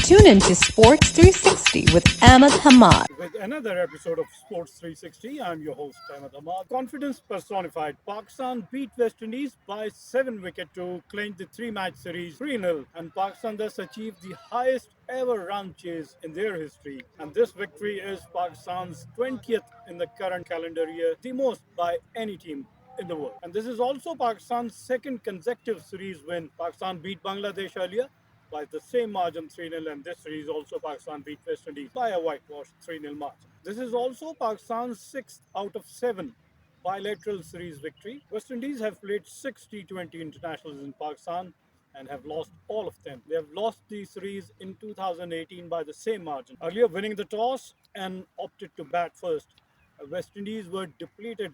Tune in to Sports 360 with Ahmed Hamad. With another episode of Sports 360, I'm your host Ahmed Ahmad. Confidence personified. Pakistan beat West Indies by 7 wickets to clinch the three-match series 3-0, and Pakistan thus achieved the highest ever run chase in their history. And this victory is Pakistan's 20th in the current calendar year, the most by any team in the world. And this is also Pakistan's second consecutive series win. Pakistan beat Bangladesh earlier by the same margin 3-0, and this series also Pakistan beat West Indies by a whitewash 3-0 margin. This is also Pakistan's sixth out of seven bilateral series victory. West Indies have played 6 T20 internationals in Pakistan and have lost all of them. They have lost the series in 2018 by the same margin. Earlier winning the toss and opted to bat first. West Indies were depleted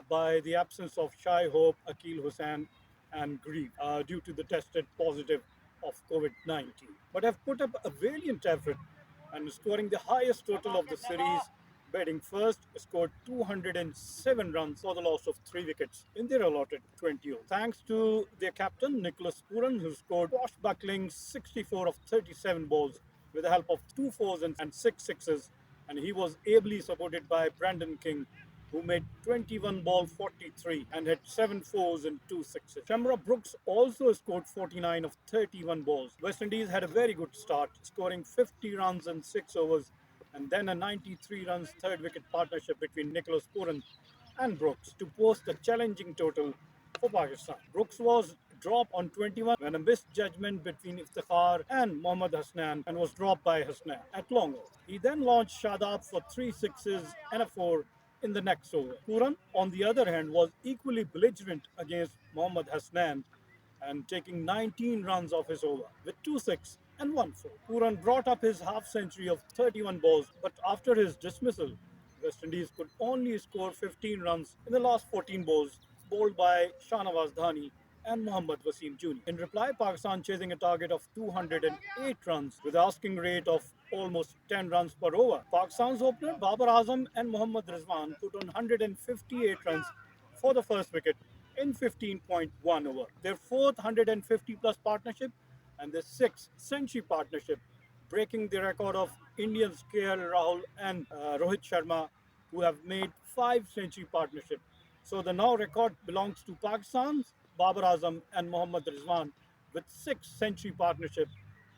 by the absence of Shai Hope, Akil Hussain, and Grieve due to the tested positive of COVID 19, but have put up a valiant effort and scoring the highest total of the series. Batting first, scored 207 runs for the loss of 3 wickets in their allotted 20 overs. Thanks to their captain, Nicholas Pooran, who scored swashbuckling 64 of 37 balls with the help of 2 fours and 6 sixes, and he was ably supported by Brandon King, who made 21 ball 43 and had 7 fours and 2 sixes. Shamra Brooks also scored 49 of 31 balls. West Indies had a very good start, scoring 50 runs in 6 overs, and then a 93 runs third wicket partnership between Nicholas Pooran and Brooks to post a challenging total for Pakistan. Brooks was dropped on 21 when a misjudgment between Iftikhar and Muhammad Hasnan and was dropped by Hasnan at long over. He then launched Shadab for 3 sixes and a 4 in the next over. Pooran, on the other hand, was equally belligerent against Muhammad Hasnan and taking 19 runs off his over with 2 6 and 1 4. Pooran brought up his half century of 31 balls, but after his dismissal, West Indies could only score 15 runs in the last 14 balls, bowled by Shahnawaz Dhani and Mohammad Wasim Jr. In reply, Pakistan chasing a target of 208 runs with asking rate of almost 10 runs per over. Pakistan's opener Babar Azam and Muhammad Rizwan put on 158 runs for the first wicket in 15.1 over. Their fourth 150 plus partnership and their sixth century partnership, breaking the record of Indians KL Rahul and Rohit Sharma, who have made 5 century partnerships. So the now record belongs to Pakistan's Babar Azam and Mohammad Rizwan with 6 century partnership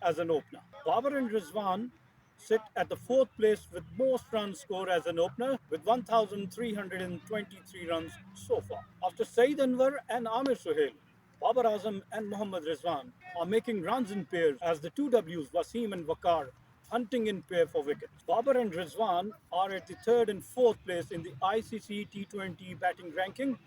as an opener. Babar and Rizwan sit at the fourth place with most runs scored as an opener with 1,323 runs so far. After Saeed Anwar and Amir Sohail, Babar Azam and Mohammad Rizwan are making runs in pairs as the two Ws, Wasim and Waqar, hunting in pair for wickets. Babar and Rizwan are at the third and fourth place in the ICC T20 batting ranking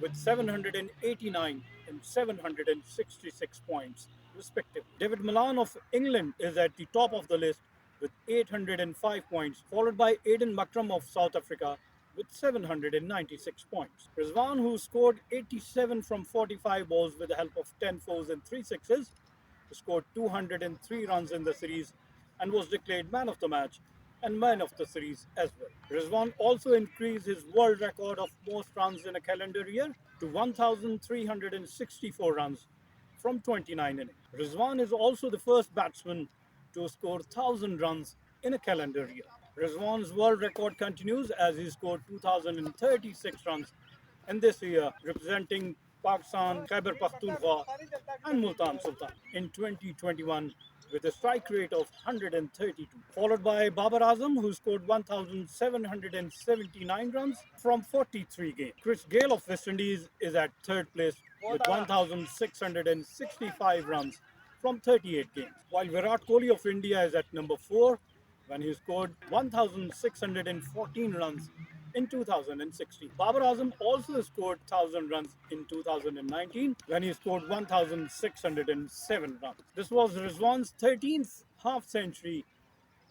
with 789 and 766 points, respectively. David Malan of England is at the top of the list with 805 points, followed by Aiden Makram of South Africa with 796 points. Rizwan, who scored 87 from 45 balls with the help of 10 fours and 3 sixes, scored 203 runs in the series and was declared man of the match and man of the series as well. Rizwan also increased his world record of most runs in a calendar year to 1,364 runs from 29 innings. Rizwan is also the first batsman to score 1,000 runs in a calendar year. Rizwan's world record continues as he scored 2,036 runs in this year, representing Pakistan, Khyber Pakhtunkhwa, and Multan Sultan in 2021 with a strike rate of 132, followed by Babar Azam, who scored 1,779 runs from 43 games. Chris Gale of West Indies is at third place with 1,665 runs from 38 games, while Virat Kohli of India is at number 4 when he scored 1,614 runs in 2016. Babar Azam also scored 1,000 runs in 2019 when he scored 1,607 runs. This was Rizwan's 13th half century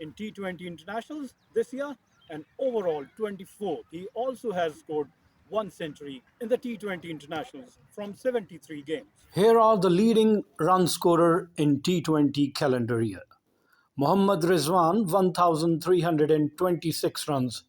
in T20 internationals this year and overall 24th. He also has scored 1 century in the T20 internationals from 73 games. Here are the leading run scorer in T20 calendar year. Muhammad Rizwan, 1,326 runs,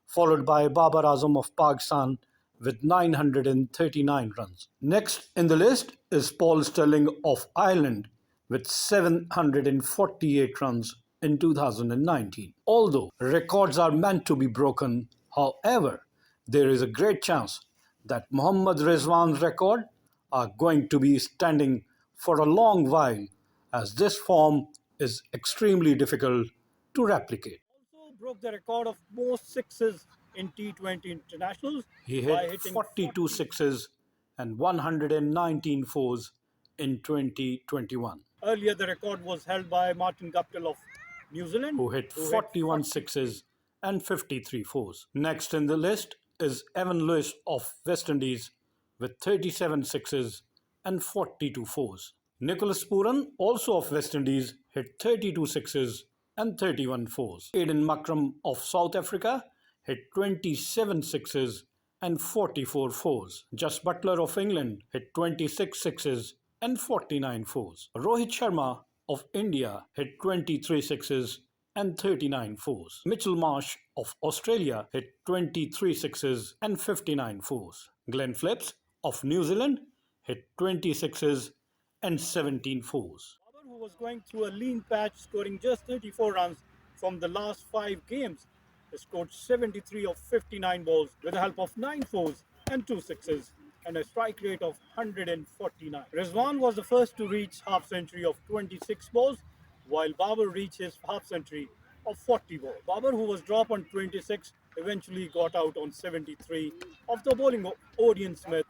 followed by Babar Azam of Pakistan with 939 runs. Next in the list is Paul Stirling of Ireland with 748 runs in 2019. Although records are meant to be broken, however, there is a great chance that Muhammad Rizwan's record are going to be standing for a long while, as this form is extremely difficult to replicate. Also broke the record of most sixes in T20 internationals. He hit 42 sixes and 119 fours in 2021. Earlier, the record was held by Martin Guptill of New Zealand, who hit 41 sixes and 53 fours. Next in the list is Evan Lewis of West Indies with 37 sixes and 42 fours. Nicholas Pooran, also of West Indies, hit 32 sixes and 31 fours. Aiden Makram of South Africa hit 27 sixes and 44 fours. Just Butler of England hit 26 sixes and 49 fours. Rohit Sharma of India hit 23 sixes and 39 fours. Mitchell Marsh of Australia hit 23 sixes and 59 fours. Glenn Phillips of New Zealand hit 20 sixes and 17 fours. Babar, who was going through a lean patch, scoring just 34 runs from the last 5 games, scored 73 of 59 balls with the help of 9 fours and 2 sixes and a strike rate of 149. Rizwan was the first to reach half century of 26 balls, while Babar reached his half century of 40 balls. Babar, who was dropped on 26, eventually got out on 73 of the bowling Odean Smith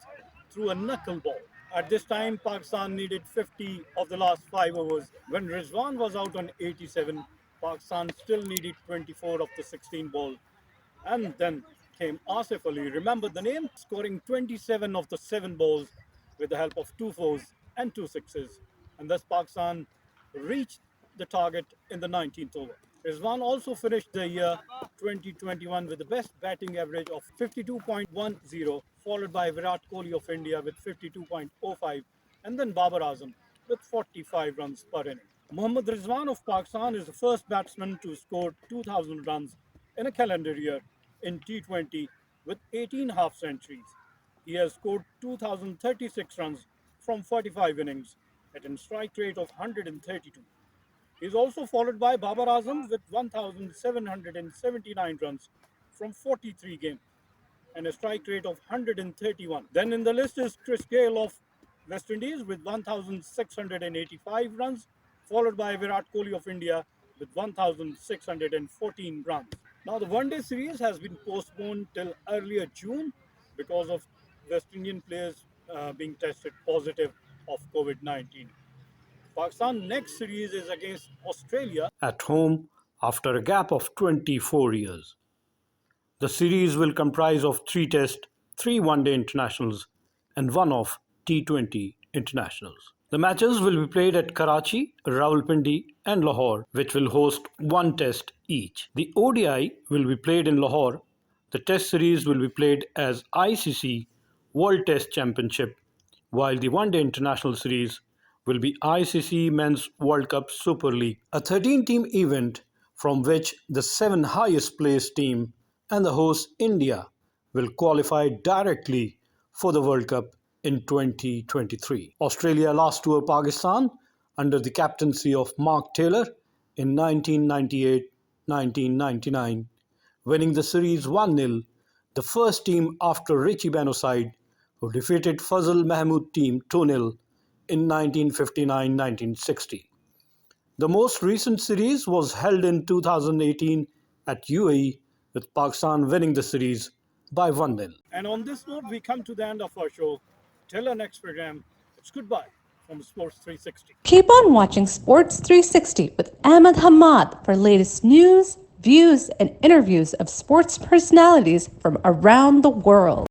through a knuckleball. At this time, Pakistan needed 50 of the last 5 overs. When Rizwan was out on 87, Pakistan still needed 24 of the 16 balls. And then came Asif Ali, remember the name? Scoring 27 of the 7 balls with the help of 2 fours and 2 sixes. And thus Pakistan reached the target in the 19th over. Rizwan also finished the year 2021 with the best batting average of 52.10, followed by Virat Kohli of India with 52.05, and then Babar Azam with 45 runs per inning. Muhammad Rizwan of Pakistan is the first batsman to score 2,000 runs in a calendar year in T20 with 18 half centuries. He has scored 2,036 runs from 45 innings at a strike rate of 132. He is also followed by Babar Azam with 1,779 runs from 43 games and a strike rate of 131. Then in the list is Chris Gayle of West Indies with 1,685 runs, followed by Virat Kohli of India with 1,614 runs. Now the one-day series has been postponed till earlier June because of West Indian players being tested positive of COVID-19. Pakistan's next series is against Australia at home after a gap of 24 years. The series will comprise of 3 Test, 3 One-Day Internationals and 1 of T20 Internationals. The matches will be played at Karachi, Rawalpindi and Lahore, which will host 1 Test each. The ODI will be played in Lahore. The Test series will be played as ICC World Test Championship, while the One-Day International Series will be ICC Men's World Cup Super League, a 13-team event from which the 7 highest placed team and the host India will qualify directly for the World Cup in 2023. Australia lost to Pakistan under the captaincy of Mark Taylor in 1998-1999, winning the series 1-0, the first team after Richie Benaud side, who defeated Fazal Mahmood team 2-0 in 1959-1960. The most recent series was held in 2018 at UAE, with Pakistan winning the series by 1-0. And on this note, we come to the end of our show. Till our next program, it's goodbye from Sports 360. Keep on watching Sports 360 with Ahmed Hamad for latest news, views, and interviews of sports personalities from around the world.